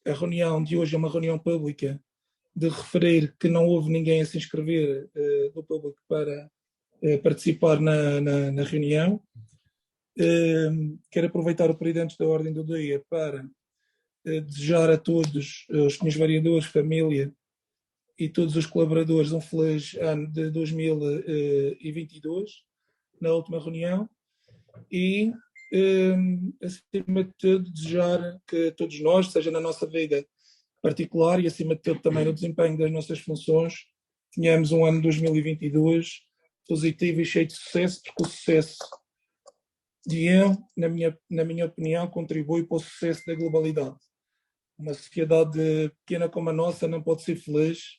A reunião de hoje é uma reunião pública, de referir que não houve ninguém a se inscrever do público para participar na reunião. Quero aproveitar o período antes da ordem do dia para desejar a todos os senhores vereadores, família e todos os colaboradores um feliz ano de 2022, na última reunião, e acima de tudo desejar que todos nós, seja na nossa vida particular e acima de tudo também no desempenho das nossas funções, tenhamos um ano de 2022 positivo e cheio de sucesso, porque o sucesso de na minha opinião, contribui para o sucesso da globalidade. Uma sociedade pequena como a nossa não pode ser feliz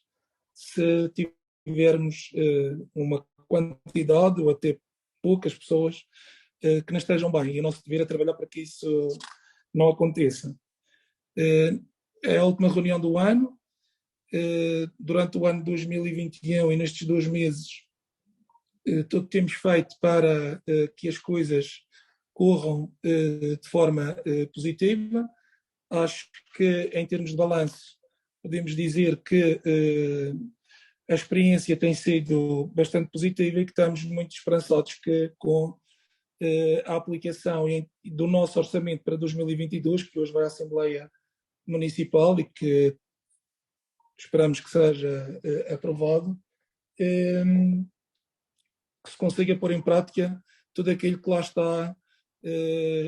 se tivermos uma quantidade ou até poucas pessoas que não estejam bem. E o nosso dever é trabalhar para que isso não aconteça. É a última reunião do ano. Durante o ano de 2021 e nestes 2 meses, tudo que temos feito para que as coisas corram de forma positiva. Acho que, em termos de balanço, podemos dizer que a experiência tem sido bastante positiva e que estamos muito esperançados que com a aplicação do nosso orçamento para 2022, que hoje vai à Assembleia Municipal e que esperamos que seja aprovado, que se consiga pôr em prática tudo aquilo que lá está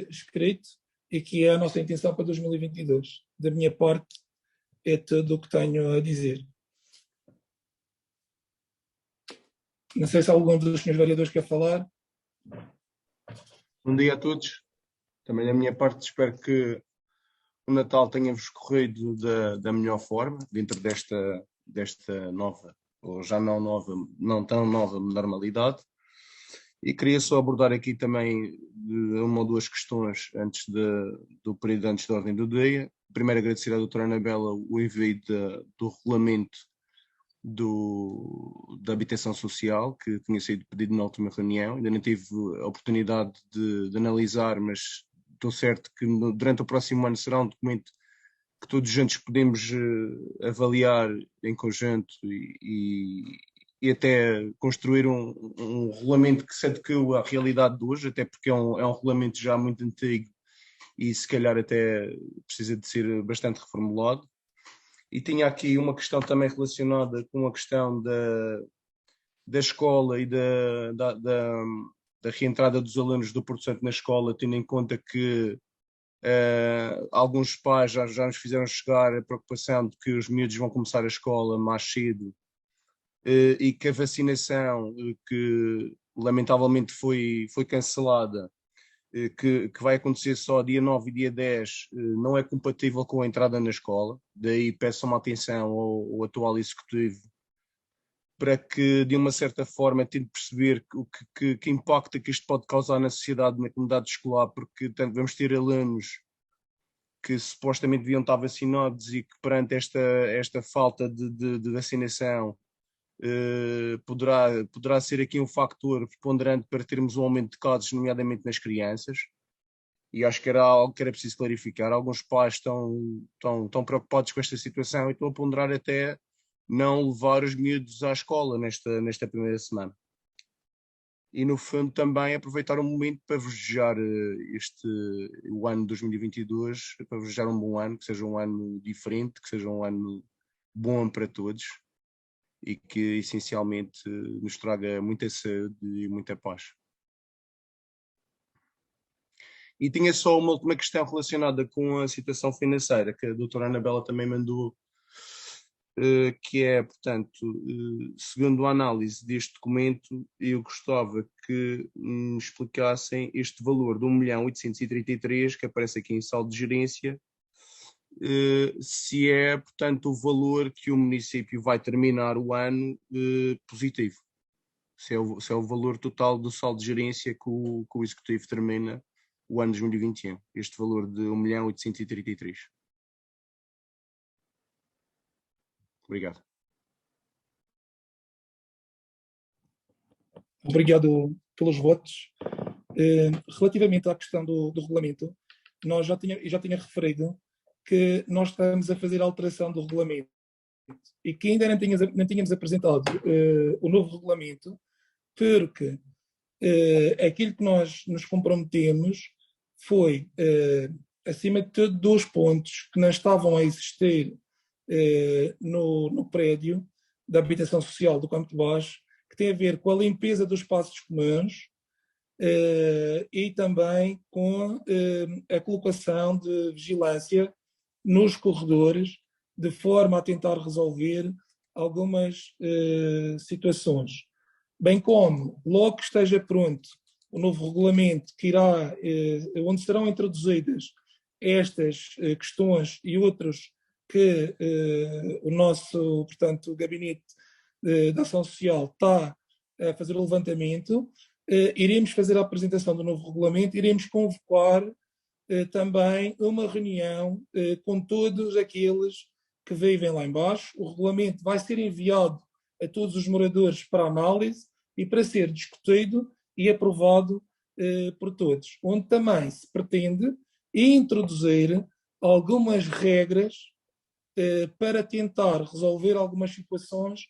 escrito e que é a nossa intenção para 2022. Da minha parte, é tudo o que tenho a dizer. Não sei se algum dos senhores vereadores quer falar. Bom dia a todos. Também da minha parte espero que o Natal tenha-vos corrido da melhor forma, dentro desta nova, ou já não nova, não tão nova normalidade. E queria só abordar aqui também uma ou duas questões do período antes da ordem do dia. Primeiro, agradecer à doutora Anabela o envio do regulamento da habitação social, que tinha sido pedido na última reunião. Ainda não tive a oportunidade de analisar, mas estou certo que durante o próximo ano será um documento que todos juntos podemos avaliar em conjunto e até construir um regulamento que se adeque à realidade de hoje, até porque é um regulamento já muito antigo e se calhar até precisa de ser bastante reformulado. E tinha aqui uma questão também relacionada com a questão da escola e da reentrada dos alunos do Porto Santo na escola, tendo em conta que alguns pais já nos fizeram chegar a preocupação de que os miúdos vão começar a escola mais cedo e que a vacinação, que lamentavelmente foi cancelada, que vai acontecer só dia 9 e dia 10, não é compatível com a entrada na escola. Daí peço uma atenção ao atual executivo para que, de uma certa forma, tente perceber que impacto é que isto pode causar na sociedade, na comunidade escolar, porque vamos ter alunos que supostamente deviam estar vacinados e que perante esta falta de vacinação poderá ser aqui um fator preponderante para termos um aumento de casos, nomeadamente nas crianças. E acho que era algo que era preciso clarificar. Alguns pais estão preocupados com esta situação e estão a ponderar até não levar os miúdos à escola nesta primeira semana. E, no fundo, também aproveitar o momento para vos desejar o ano de 2022, para vos desejar um bom ano, que seja um ano diferente, que seja um ano bom para todos e que, essencialmente, nos traga muita saúde e muita paz. E tinha só uma última questão relacionada com a situação financeira, que a doutora Anabela também mandou, que é, portanto, segundo a análise deste documento, eu gostava que me explicassem este valor de 1.833.000, que aparece aqui em saldo de gerência, se é, portanto, o valor que o município vai terminar o ano positivo. Se é o valor total do saldo de gerência que o Executivo termina o ano de 2021. Este valor de 1.833.000. Obrigado. Obrigado pelos votos. Relativamente à questão do regulamento, nós já tinha referido que nós estamos a fazer a alteração do regulamento e que ainda não tínhamos apresentado o novo regulamento, porque aquilo que nós nos comprometemos foi, acima de tudo, 2 pontos que não estavam a existir no prédio da habitação social do Campo de Baixo, que tem a ver com a limpeza dos espaços comuns e também com a colocação de vigilância nos corredores, de forma a tentar resolver algumas situações. Bem como, logo que esteja pronto o novo regulamento que irá, onde serão introduzidas estas questões e outros que o nosso, portanto, gabinete da ação social está a fazer o levantamento, iremos fazer a apresentação do novo regulamento, iremos convocar também uma reunião com todos aqueles que vivem lá embaixo. O regulamento vai ser enviado a todos os moradores para análise e para ser discutido e aprovado por todos, onde também se pretende introduzir algumas regras para tentar resolver algumas situações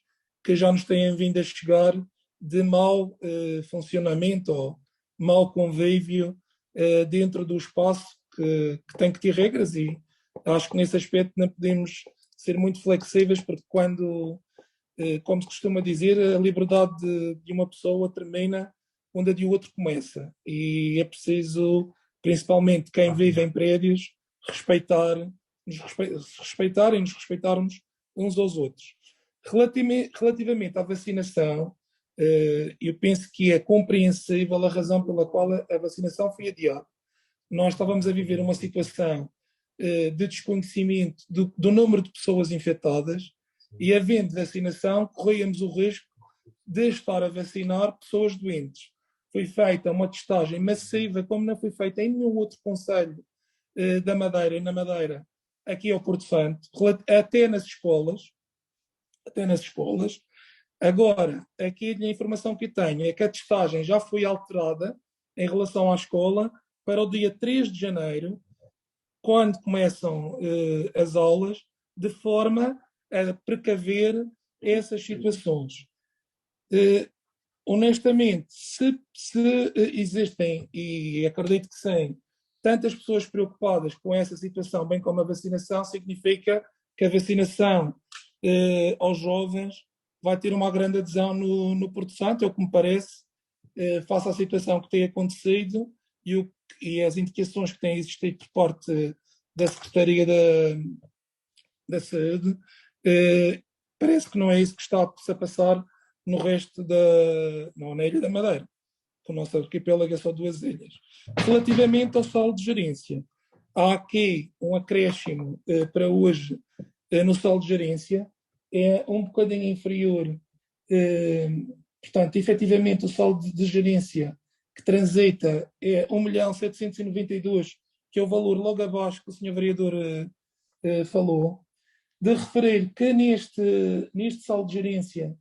que já nos têm vindo a chegar de mau funcionamento ou mau convívio dentro do espaço que tem que ter regras, e acho que nesse aspecto não podemos ser muito flexíveis, porque quando, como se costuma dizer, a liberdade de uma pessoa termina onde a de outro começa, e é preciso, principalmente quem vive em prédios, respeitar e nos respeitarmos uns aos outros. Relativamente à vacinação, eu penso que é compreensível a razão pela qual a vacinação foi adiada. Nós estávamos a viver uma situação de desconhecimento do número de pessoas infectadas, e havendo vacinação, corríamos o risco de estar a vacinar pessoas doentes. Foi feita uma testagem massiva, como não foi feita em nenhum outro concelho da Madeira e na Madeira, aqui ao Porto Santo, até nas escolas. Agora, aqui a informação que tenho é que a testagem já foi alterada em relação à escola para o dia 3 de janeiro, quando começam as aulas, de forma a precaver essas situações. Honestamente, se existem, e acredito que sim, tantas pessoas preocupadas com essa situação, bem como a vacinação, significa que a vacinação aos jovens vai ter uma grande adesão no Porto Santo, é o que me parece, face à situação que tem acontecido e as indicações que têm existido por parte da Secretaria da Saúde. Parece que não é isso que está a passar no resto na Ilha da Madeira, que o nosso arquipélago é só 2 ilhas. Relativamente ao saldo de gerência, há aqui um acréscimo para hoje no saldo de gerência, é um bocadinho inferior. Portanto, efetivamente, o saldo de gerência que transita é 1.792.000, que é o valor logo abaixo que o Sr. Vereador falou. De referir que neste saldo de gerência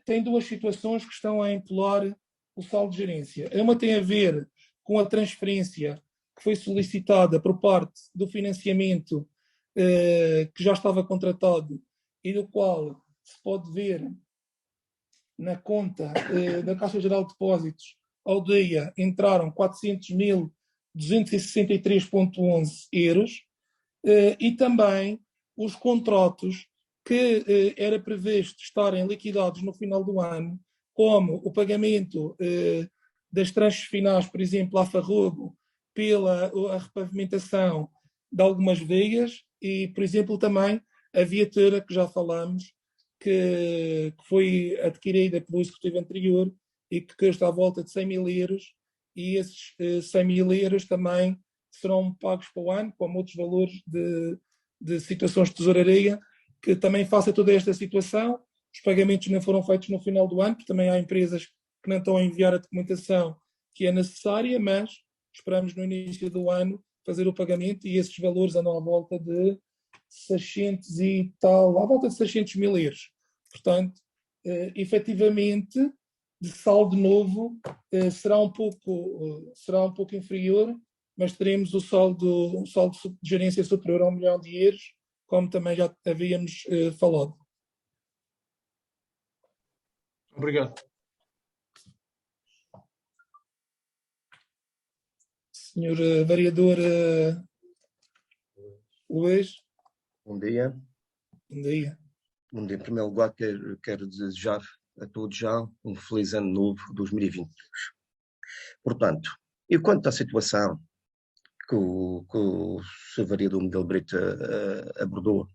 tem 2 situações que estão a empolar o saldo de gerência. Uma tem a ver com a transferência que foi solicitada por parte do financiamento que já estava contratado e do qual se pode ver na conta da Caixa Geral de Depósitos, ao dia entraram 400.263,11 euros, e também os contratos que era previsto estarem liquidados no final do ano, como o pagamento das tranches finais, por exemplo, à Farrogo, pela a repavimentação de algumas vias, e, por exemplo, também a viatura que já falamos, que foi adquirida pelo executivo anterior e que custa à volta de 100.000 euros, e esses 100.000 euros também serão pagos para o ano, como outros valores de situações de tesouraria, que também faça toda esta situação. Os pagamentos não foram feitos no final do ano, porque também há empresas que não estão a enviar a documentação que é necessária, mas esperamos no início do ano fazer o pagamento, e esses valores andam à volta de 600 e tal, à volta de 600.000 euros. Portanto, efetivamente, de saldo novo, será um pouco inferior, mas teremos um saldo de gerência superior a 1 milhão de euros, como também já havíamos falado. Obrigado. Senhor vereador Luís. Bom dia. Bom dia. Bom dia. Em primeiro lugar, quero desejar a todos já um feliz ano novo 2022. Portanto, e quanto à situação que o Sr. Vereador Miguel Brito abordou,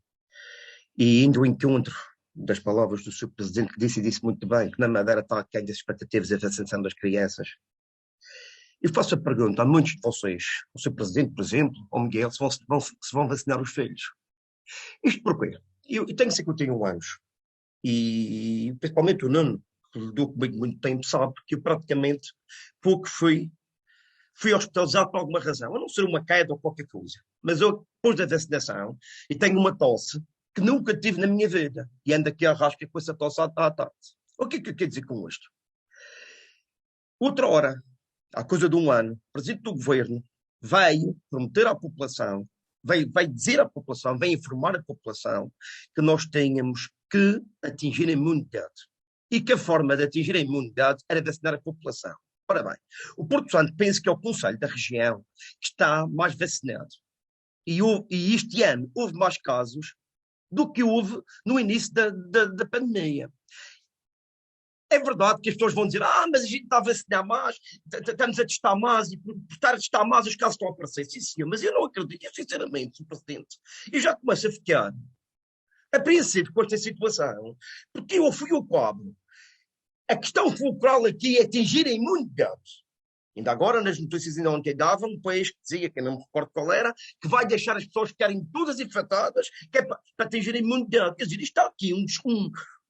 e indo ao encontro das palavras do Sr. Presidente, que disse muito bem, que na Madeira está aquém das expectativas da vacinação das crianças, eu faço a pergunta a muitos de vocês, o Sr. Presidente, por exemplo, ou Miguel, se vão vacinar os filhos. Isto porquê? Eu tenho 51 anos, e principalmente o Nuno, que lidou comigo muito tempo, sabe que eu praticamente pouco fui hospitalizado por alguma razão, a não ser uma queda ou qualquer coisa. Mas eu, depois da vacinação, e tenho uma tosse que nunca tive na minha vida, e ando aqui a rasca com essa tosse à tarde. O que é que eu quero dizer com isto? Outra hora, há coisa de um ano, o Presidente do Governo veio prometer à população, vai dizer à população, vai informar a população que nós tínhamos que atingir a imunidade. E que a forma de atingir a imunidade era vacinar a população. Ora bem, o Porto Santo pensa que é o concelho da região que está mais vacinado. E este ano houve mais casos do que houve no início da pandemia. É verdade que as pessoas vão dizer, mas a gente está a vacinar mais, estamos a testar mais, e por estar a testar mais os casos estão a aparecer. Sim, senhor, mas eu não acredito, eu, sinceramente, Sr. Presidente, eu já começo a ficar apreensivo com esta situação, porque eu fui ao quadro. A questão fulcral aqui é atingir a imunidade. Ainda agora, nas notícias ainda ontem davam, um país que dizia, que eu não me recordo qual era, que vai deixar as pessoas ficarem todas infectadas, que é para atingir a imunidade. Quer dizer, isto está aqui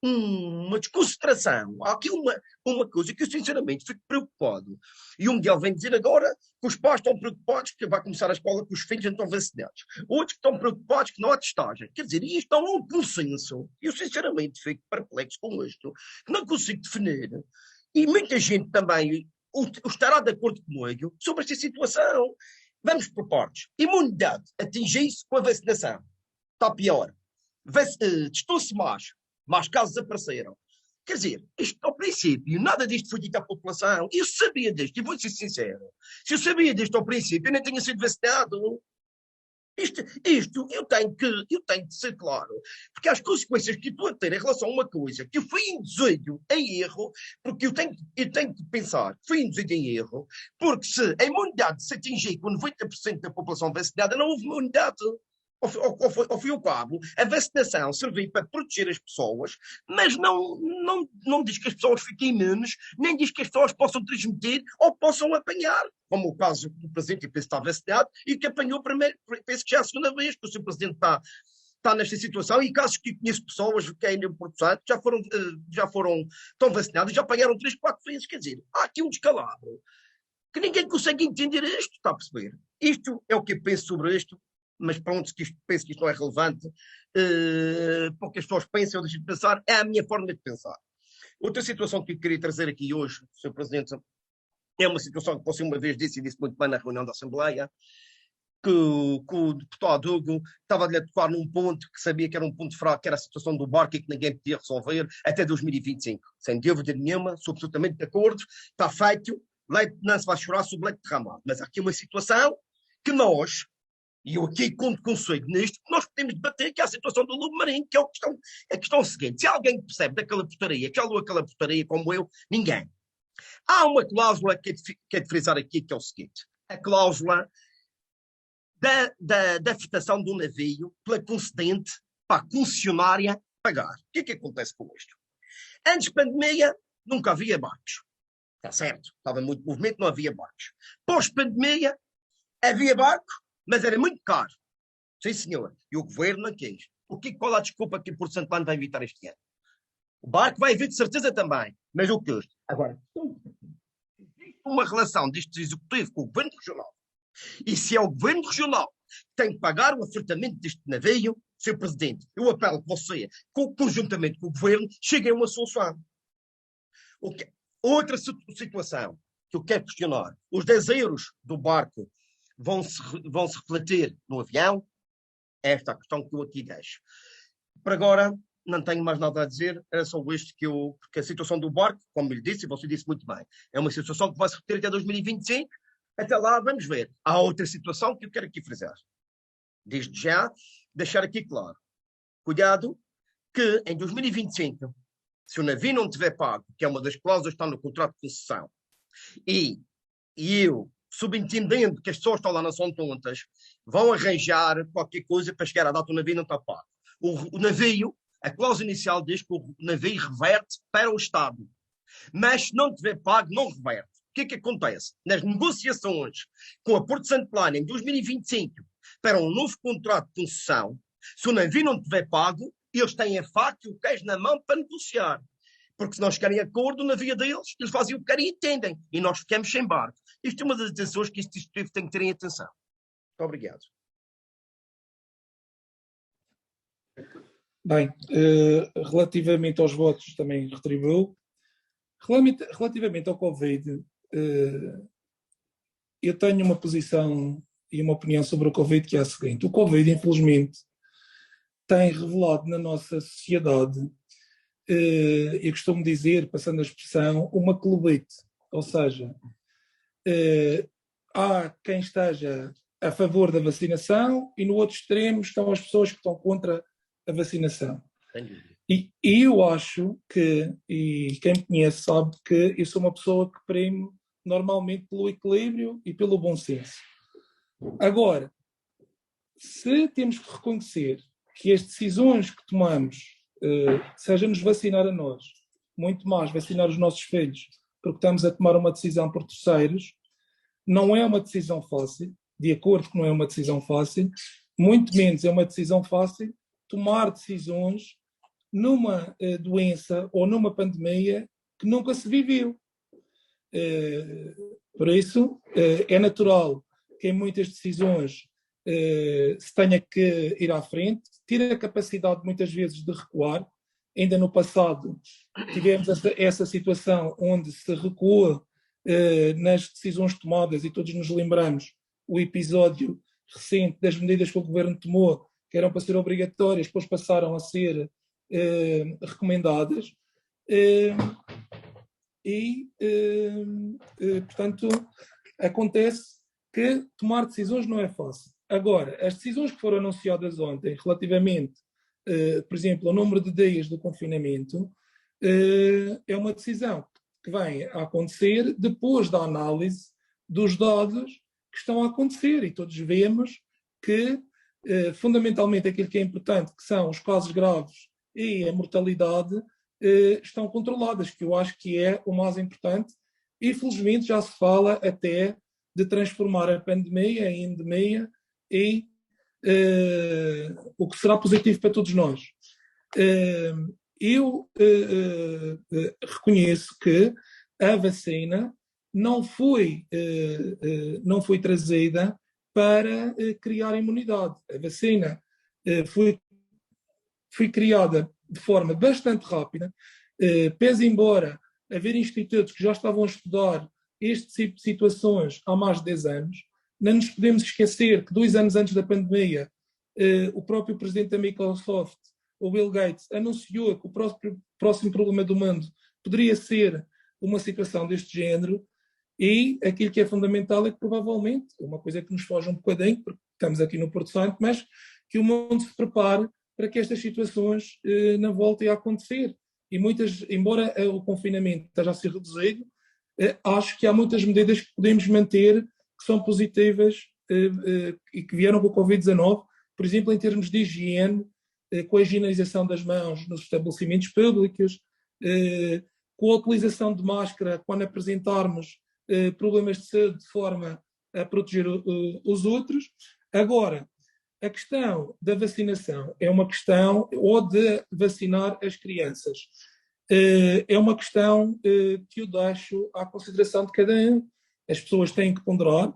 uma desconcentração. Há aqui uma coisa que eu, sinceramente, fico preocupado. E o Miguel vem dizer agora que os pais estão preocupados que vai começar a escola que os filhos não estão vacinados. Outros que estão preocupados que não há testagem. Quer dizer, isto é um consenso. Eu, sinceramente, fico perplexo com isto. Não consigo definir. E muita gente também estará de acordo comigo sobre esta situação. Vamos por partes. Imunidade atinge-se com a vacinação. Está pior. Testou-se mais casos apareceram. Quer dizer, isto, ao princípio, nada disto foi dito à população. Eu sabia disto, e vou ser sincero. Se eu sabia disto ao princípio, eu nem tinha sido vacinado. Isto eu tenho que ser claro, porque as consequências que estou a ter em relação a uma coisa que eu fui induzido em erro, porque eu tenho que pensar que fui induzido em erro, porque se a imunidade se atingir com 90% da população vacinada, não houve imunidade. Ao fim e ao cabo, a vacinação serviu para proteger as pessoas, mas não diz que as pessoas fiquem imunes, nem diz que as pessoas possam transmitir ou possam apanhar, como o caso do Presidente, penso que está vacinado, e que apanhou primeiro, penso que já é a segunda vez que o Sr. Presidente está nesta situação, e casos que conheço pessoas que ainda em Porto Santo estão vacinadas, já apanharam 3, 4 vezes. Quer dizer, há aqui um descalabro que ninguém consegue entender isto, está a perceber? Isto é o que eu penso sobre isto. Mas pronto, penso que isto não é relevante, porque as pessoas pensam, eu deixo de pensar, é a minha forma de pensar. Outra situação que eu queria trazer aqui hoje, Sr. Presidente, é uma situação que você uma vez disse, e disse muito bem na reunião da Assembleia, que o deputado Hugo estava-lhe a tocar num ponto que sabia que era um ponto fraco, que era a situação do barco e que ninguém podia resolver até 2025. Sem dúvida nenhuma, sou absolutamente de acordo, está feito, leite não se vai chorar sobre leite derramado. Mas há aqui uma situação que nós, e eu aqui conto consigo nisto, que nós podemos debater, que é a situação do lobo marinho, que é a questão seguinte. Se alguém percebe daquela portaria, que é aquela portaria como eu, ninguém. Há uma cláusula que é de frisar aqui, que é o seguinte. A cláusula da afetação do navio pela concedente para a concessionária pagar. O que é que acontece com isto? Antes da pandemia, nunca havia barcos. Está certo? Estava muito movimento, não havia barcos. Pós-pandemia, havia barco, mas era muito caro. Sim, senhor. E o governo não quis. Qual a desculpa que o Porto Santo vai evitar este ano? O barco vai vir de certeza também, mas o custo. Agora, existe uma relação deste executivo com o governo regional. E se é o governo regional que tem que pagar o acertamento deste navio, Sr. Presidente, eu apelo que você, conjuntamente com o governo, cheguem a uma solução. Outra situação que eu quero questionar. Os 10 euros do barco vão se refletir no avião? É esta a questão que eu aqui deixo. Por agora, não tenho mais nada a dizer, era só isto porque a situação do barco, como lhe disse, e você disse muito bem, é uma situação que vai se repetir até 2025, até lá vamos ver. Há outra situação que eu quero aqui frisar. Desde já, deixar aqui claro. Cuidado, que em 2025, se o navio não tiver pago, que é uma das cláusulas que está no contrato de concessão, e eu, subentendendo que as pessoas que estão lá não são tontas, vão arranjar qualquer coisa para chegar à data do navio não está pago. O navio, a cláusula inicial diz que o navio reverte para o Estado. Mas se não tiver pago, não reverte. O que é que acontece? Nas negociações com a Porto Santo Plano em 2025 para um novo contrato de concessão, se o navio não tiver pago, eles têm a faca e o queijo na mão para negociar. Porque se nós querem acordo, o navio deles, eles fazem o que querem e entendem. E nós ficamos sem barco. Isto é uma das atenções que este dispositivo tem que ter em atenção. Muito obrigado. Bem, relativamente aos votos, também retribuiu. Relativamente ao Covid, eu tenho uma posição e uma opinião sobre o Covid que é a seguinte. O Covid, infelizmente, tem revelado na nossa sociedade, eu costumo dizer, passando a expressão, uma clubite. Ou seja, há quem esteja a favor da vacinação e no outro extremo estão as pessoas que estão contra a vacinação. E eu acho que, e quem me conhece sabe que eu sou uma pessoa que preme normalmente pelo equilíbrio e pelo bom senso. Agora, se temos que reconhecer que as decisões que tomamos, seja nos vacinar a nós, muito mais vacinar os nossos filhos, porque estamos a tomar uma decisão por terceiros, não é uma decisão fácil, de acordo que não é uma decisão fácil, muito menos é uma decisão fácil tomar decisões numa doença ou numa pandemia que nunca se viveu. Por isso, é natural que em muitas decisões se tenha que ir à frente, ter a capacidade muitas vezes de recuar. Ainda no passado tivemos essa situação onde se recua nas decisões tomadas e todos nos lembramos o episódio recente das medidas que o governo tomou, que eram para ser obrigatórias, depois passaram a ser recomendadas. Portanto, acontece que tomar decisões não é fácil. Agora, as decisões que foram anunciadas ontem, relativamente, por exemplo, ao número de dias do confinamento, é uma decisão que vem a acontecer depois da análise dos dados que estão a acontecer. E todos vemos que, fundamentalmente, aquilo que é importante, que são os casos graves e a mortalidade, estão controladas, que eu acho que é o mais importante. E, felizmente, já se fala até de transformar a pandemia em endemia e o que será positivo para todos nós. Eu reconheço que a vacina não foi trazida para criar imunidade. A vacina foi criada de forma bastante rápida, pese embora haver institutos que já estavam a estudar este tipo de situações há mais de 10 anos. Não nos podemos esquecer que 2 anos antes da pandemia, o próprio presidente da Microsoft, o Bill Gates, anunciou que o próximo problema do mundo poderia ser uma situação deste género, e aquilo que é fundamental é que provavelmente, uma coisa que nos foge um bocadinho, porque estamos aqui no Porto Santo, mas que o mundo se prepare para que estas situações não voltem a acontecer. E embora o confinamento esteja a ser reduzido, acho que há muitas medidas que podemos manter que são positivas e que vieram com o Covid-19, por exemplo, em termos de higiene, com a higienização das mãos nos estabelecimentos públicos, com a utilização de máscara quando apresentarmos problemas de saúde, de forma a proteger os outros. Agora, a questão da vacinação é uma questão, ou de vacinar as crianças, é uma questão que eu deixo à consideração de cada um. As pessoas têm que ponderar,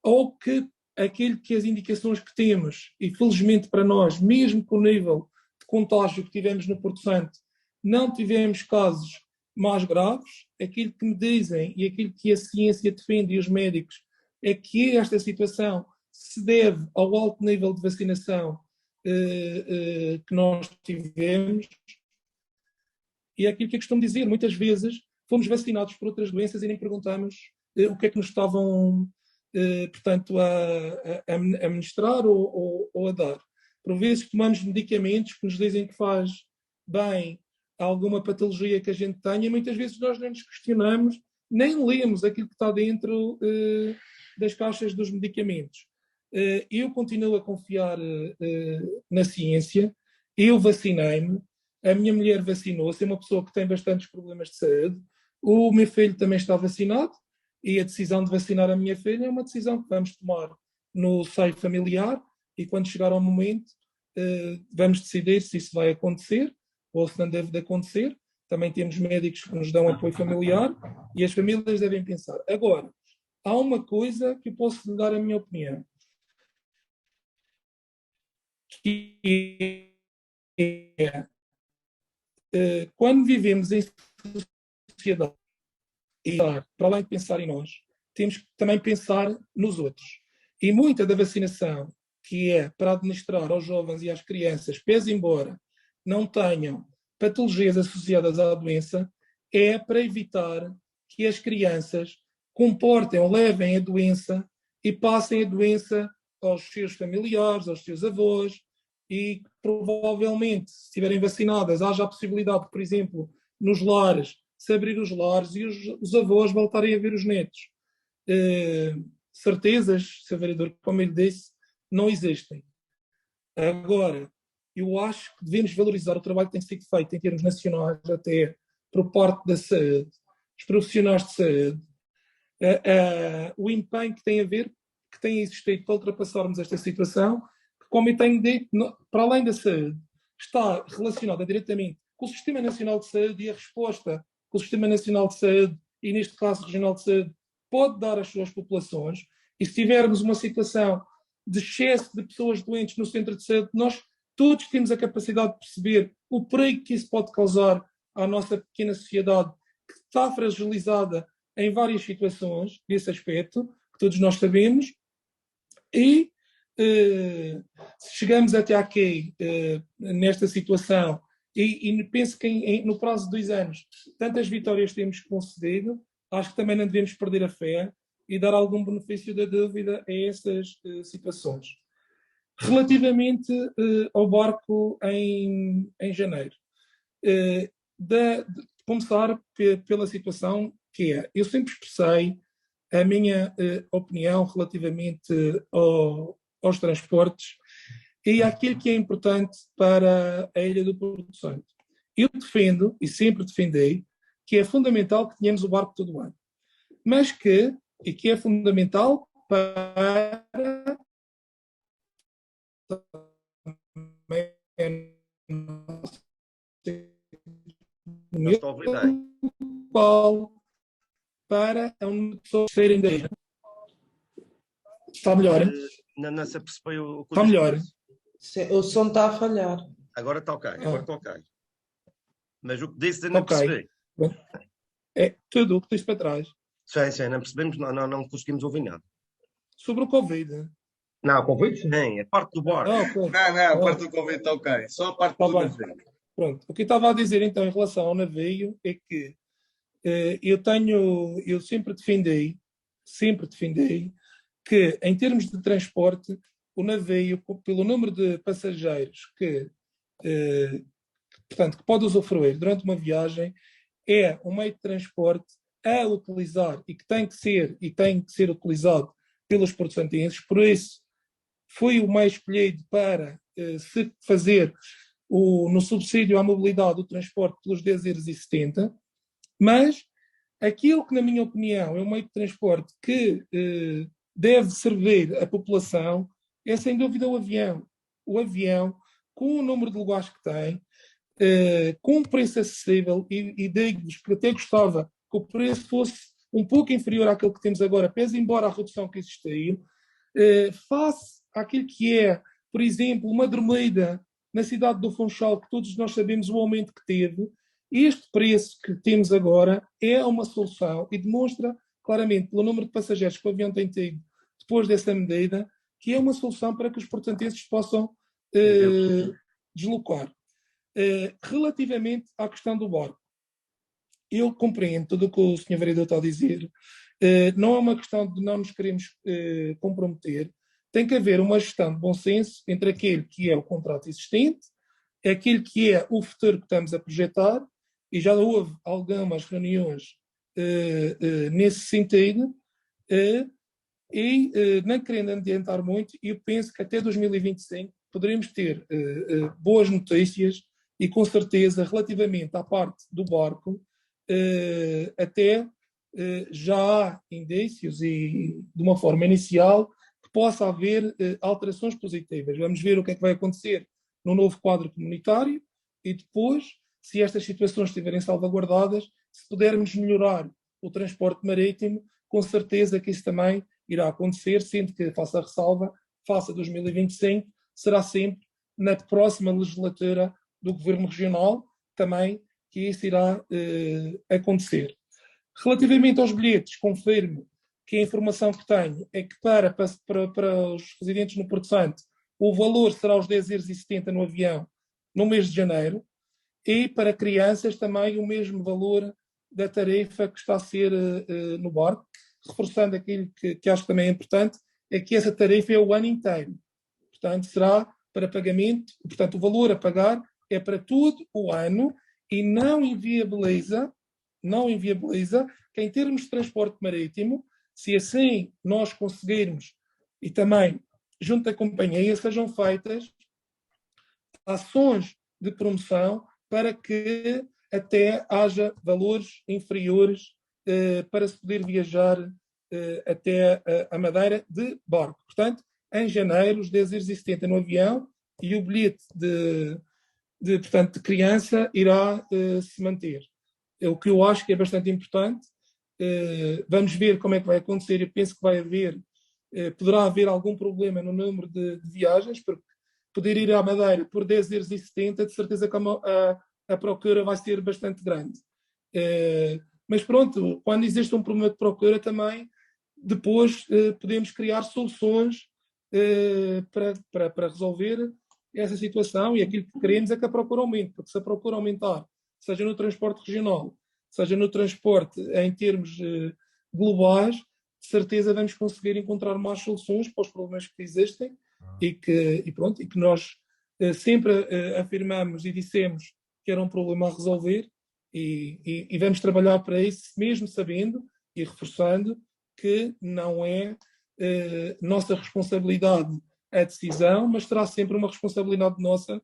ou que aquilo que as indicações que temos, e felizmente para nós, mesmo com o nível de contágio que tivemos no Porto Santo, não tivemos casos mais graves. Aquilo que me dizem e aquilo que a ciência defende e os médicos é que esta situação se deve ao alto nível de vacinação que nós tivemos, e é aquilo que eu costumo dizer, muitas vezes fomos vacinados por outras doenças e nem perguntamos o que é que nos estavam, portanto, a ministrar ou a dar. Por vezes tomamos medicamentos que nos dizem que faz bem a alguma patologia que a gente tenha, e muitas vezes nós não nos questionamos, nem lemos aquilo que está dentro das caixas dos medicamentos. Eu continuo a confiar na ciência, eu vacinei-me, a minha mulher vacinou-se, é uma pessoa que tem bastantes problemas de saúde, o meu filho também está vacinado, e a decisão de vacinar a minha filha é uma decisão que vamos tomar no seio familiar, e quando chegar ao momento vamos decidir se isso vai acontecer ou se não deve de acontecer. Também temos médicos que nos dão apoio familiar e as famílias devem pensar. Agora, há uma coisa que eu posso lhe dar a minha opinião, que é quando vivemos em sociedade, e para além de pensar em nós, temos que também pensar nos outros. E muita da vacinação que é para administrar aos jovens e às crianças, pese embora não tenham patologias associadas à doença, é para evitar que as crianças comportem ou levem a doença e passem a doença aos seus familiares, aos seus avós, e provavelmente, se estiverem vacinadas, haja a possibilidade, por exemplo, nos lares, se abrir os lares e os avós voltarem a ver os netos. Certezas, Sr. Vereador, como ele disse, não existem. Agora, eu acho que devemos valorizar o trabalho que tem sido feito em termos nacionais, até por parte da saúde, os profissionais de saúde, o empenho que tem a ver, que tem existido para ultrapassarmos esta situação, que, como eu tenho dito, para além da saúde, está relacionada diretamente com o Sistema Nacional de Saúde, e a resposta que o Sistema Nacional de Saúde, e neste caso Regional de Saúde, pode dar às suas populações. E se tivermos uma situação de excesso de pessoas doentes no centro de saúde, nós todos temos a capacidade de perceber o perigo que isso pode causar à nossa pequena sociedade, que está fragilizada em várias situações desse aspecto, que todos nós sabemos. E se chegamos até aqui, nesta situação, e penso que no prazo de 2 anos, tantas vitórias temos concedido, acho que também não devemos perder a fé e dar algum benefício da dúvida a essas situações. Relativamente ao barco em janeiro, de começar pela situação que é, eu sempre expressei a minha opinião relativamente aos transportes e àquilo que é importante para a Ilha do Porto Santo. Eu defendo, e sempre defendi, que é fundamental que tenhamos o barco todo o ano, mas que é fundamental para Não estou a ouvir bem. Para a única pessoa serem da ilha. Está melhor, hein? Não se percebeu o que está melhor. O som está a falhar. Agora está ok, agora está ok. Mas o que disse não percebi. É tudo o que disse para trás. Sim, não percebemos, não conseguimos ouvir nada. Sobre o Covid. Não, o Covid sim, a parte do barco. Okay. Não, a parte do Covid está ok. Só a parte do navio. Pronto. O que eu estava a dizer então em relação ao navio é que eu sempre defendi que em termos de transporte, o navio, pelo número de passageiros portanto, que pode usufruir durante uma viagem, é um meio de transporte a utilizar e que tem que ser utilizado pelos porto-santenses. Por isso, foi o meio escolhido para se fazer no subsídio à mobilidade o transporte pelos 10,70 €, mas aquilo que, na minha opinião, é um meio de transporte que deve servir a população é, sem dúvida, o avião. O avião, com o número de lugares que tem, com um preço acessível, e digo-vos que até gostava que o preço fosse um pouco inferior àquele que temos agora, pese embora a redução que existiu, face àquilo que é, por exemplo, uma dormida na cidade do Funchal, que todos nós sabemos o aumento que teve. Este preço que temos agora é uma solução e demonstra claramente, pelo número de passageiros que o avião tem tido depois dessa medida, que é uma solução para que os portantenses possam deslocar. Relativamente à questão do barco, eu compreendo tudo o que o Sr. Vereador está a dizer. Não é uma questão de não nos queremos comprometer. Tem que haver uma gestão de bom senso entre aquele que é o contrato existente, aquele que é o futuro que estamos a projetar, e já houve algumas reuniões nesse sentido, e não querendo adiantar muito, eu penso que até 2025 poderemos ter boas notícias e com certeza relativamente à parte do barco, até já há indícios e de uma forma inicial que possa haver alterações positivas. Vamos ver o que é que vai acontecer no novo quadro comunitário e depois, se estas situações estiverem salvaguardadas, se pudermos melhorar o transporte marítimo, com certeza que isso também irá acontecer, sendo que, faça a ressalva, face a 2025, será sempre na próxima legislatura do Governo Regional também que isso irá acontecer. Relativamente aos bilhetes, confirmo que a informação que tenho é que para os residentes no Porto Santo o valor será os 10,70 € no avião no mês de janeiro e para crianças também o mesmo valor da tarifa que está a ser no barco, reforçando aquilo que acho que também é importante, é que essa tarifa é o ano inteiro. Portanto, será para pagamento, portanto, o valor a pagar é para todo o ano e não inviabiliza que em termos de transporte marítimo, se assim nós conseguirmos e também junto da companhia sejam feitas ações de promoção para que até haja valores inferiores para se poder viajar até a Madeira de barco. Portanto, em janeiro, os 10,70 € no avião e o bilhete portanto, de criança irá se manter. É o que eu acho que é bastante importante. Vamos ver como é que vai acontecer. Eu penso que poderá haver algum problema no número de viagens, porque poder ir à Madeira por 10,70 €, de certeza que a procura vai ser bastante grande. Mas pronto, quando existe um problema de procura também, depois podemos criar soluções para resolver essa situação, e aquilo que queremos é que a procura aumente, porque se a procura aumentar, seja no transporte regional, seja no transporte em termos globais, de certeza vamos conseguir encontrar mais soluções para os problemas que existem e que nós sempre afirmamos e dissemos que era um problema a resolver e vamos trabalhar para isso, mesmo sabendo e reforçando que não é nossa responsabilidade a decisão, mas será sempre uma responsabilidade nossa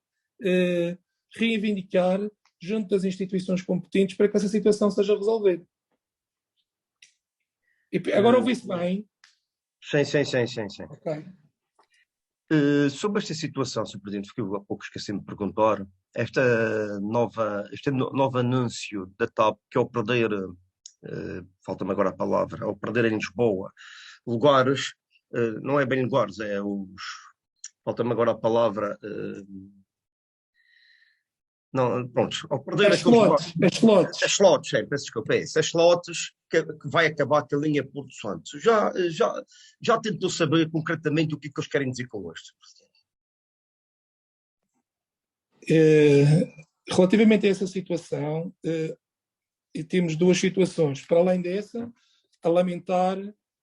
reivindicar junto das instituições competentes para que essa situação seja resolvida. E agora ouvi-se bem? Sim. Ok. Sobre esta situação, Sr. Presidente, que eu há pouco esqueci-me de perguntar, este novo anúncio da TAP, que é o perder, falta-me agora a palavra, ao perder em Lisboa, lugares, não é bem lugares, falta-me agora a palavra, não, pronto, ao perder As slots. As slots, peço desculpa, as slots que vai acabar com a linha Porto Santo. Já tentou saber concretamente o que eles querem dizer com isto? Relativamente a essa situação, temos duas situações. Para além dessa, a lamentar,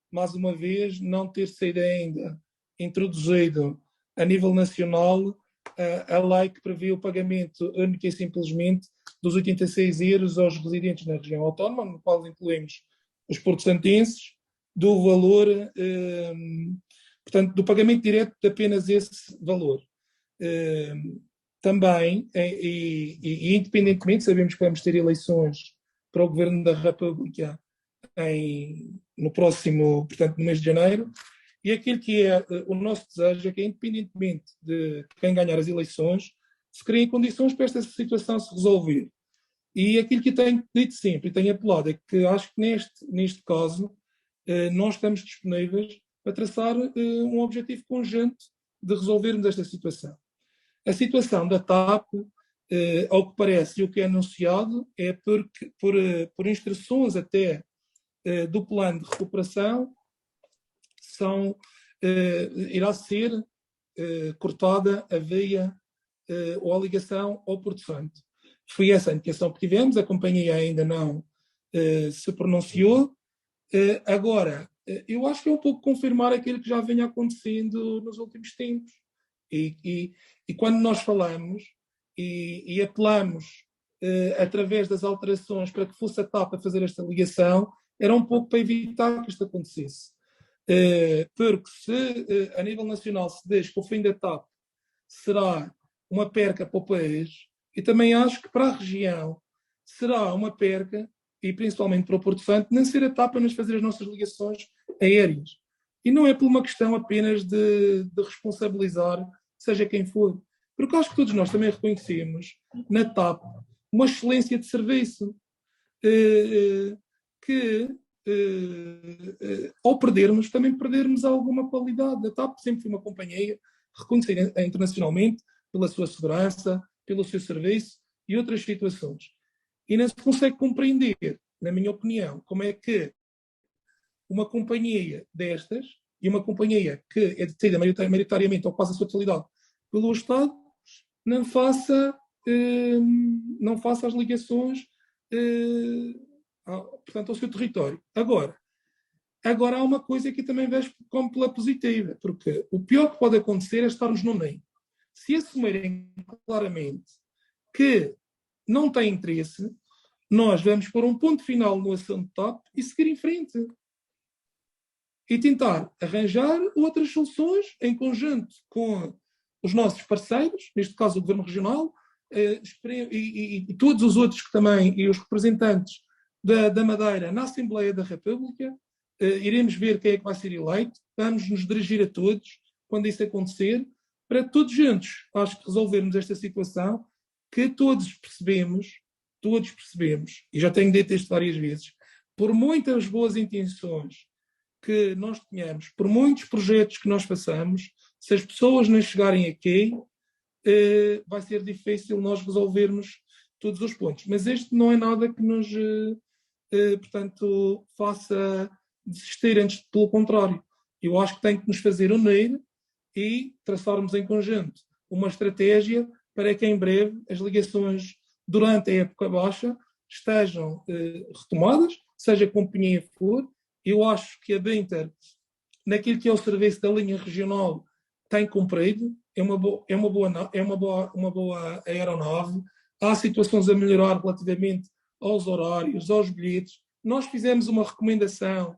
mais uma vez, não ter sido ainda introduzido a nível nacional a lei que prevê o pagamento único e simplesmente dos 86 € aos residentes na região autónoma, no qual incluímos os porto-santenses, do valor, portanto, do pagamento direto de apenas esse valor. Também, e independentemente, sabemos que vamos ter eleições para o Governo da República no próximo, portanto, no mês de janeiro, e aquilo que é o nosso desejo é que, independentemente de quem ganhar as eleições, se criem condições para esta situação se resolver. E aquilo que eu tenho dito sempre e tenho apelado é que acho que neste caso nós estamos disponíveis para traçar um objetivo conjunto de resolvermos esta situação. A situação da TAP, ao que parece e o que é anunciado, é por instruções até do plano de recuperação, irá ser cortada a via ou a ligação ao Porto Santo. Foi essa a indicação que tivemos, a companhia ainda não se pronunciou. Agora, eu acho que é um pouco confirmar aquilo que já vem acontecendo nos últimos tempos. E quando nós falamos e apelamos através das alterações para que fosse a TAP a fazer esta ligação, era um pouco para evitar que isto acontecesse. Porque se a nível nacional se diz que o fim da TAP será uma perca para o país, e também acho que para a região será uma perca, e principalmente para o Porto Santo, não ser a TAP a nos fazer as nossas ligações aéreas. E não é por uma questão apenas de responsabilizar, seja quem for. Porque acho que todos nós também reconhecemos na TAP uma excelência de serviço que, ao perdermos, também perdermos alguma qualidade. A TAP sempre foi uma companhia reconhecida internacionalmente pela sua segurança, pelo seu serviço e outras situações. E não se consegue compreender, na minha opinião, como é que uma companhia destas, e uma companhia que é detida maioritariamente ou quase a sua totalidade pelo Estado, não faça as ligações portanto, ao seu território. Agora há uma coisa que também vejo como pela positiva, porque o pior que pode acontecer é estarmos no meio. Se assumirem claramente que não tem interesse, nós vamos pôr um ponto final no assunto TAP e seguir em frente. E tentar arranjar outras soluções em conjunto com os nossos parceiros, neste caso o Governo Regional, e todos os outros que também, e os representantes da Madeira na Assembleia da República. Iremos ver quem é que vai ser eleito, vamos nos dirigir a todos quando isso acontecer, para todos juntos, acho que resolvermos esta situação, que todos percebemos, e já tenho dito isto várias vezes, por muitas boas intenções que nós tenhamos, por muitos projetos que nós façamos, se as pessoas não chegarem aqui, vai ser difícil nós resolvermos todos os pontos. Mas este não é nada que nos, portanto, faça desistir, antes, pelo contrário. Eu acho que tem que nos fazer unir e traçarmos em conjunto uma estratégia para que em breve as ligações durante a época baixa estejam retomadas, seja a companhia que for. Eu acho que a Binter, naquilo que é o serviço da linha regional, tem cumprido, é uma boa aeronave. Há situações a melhorar relativamente aos horários, aos bilhetes. Nós fizemos uma recomendação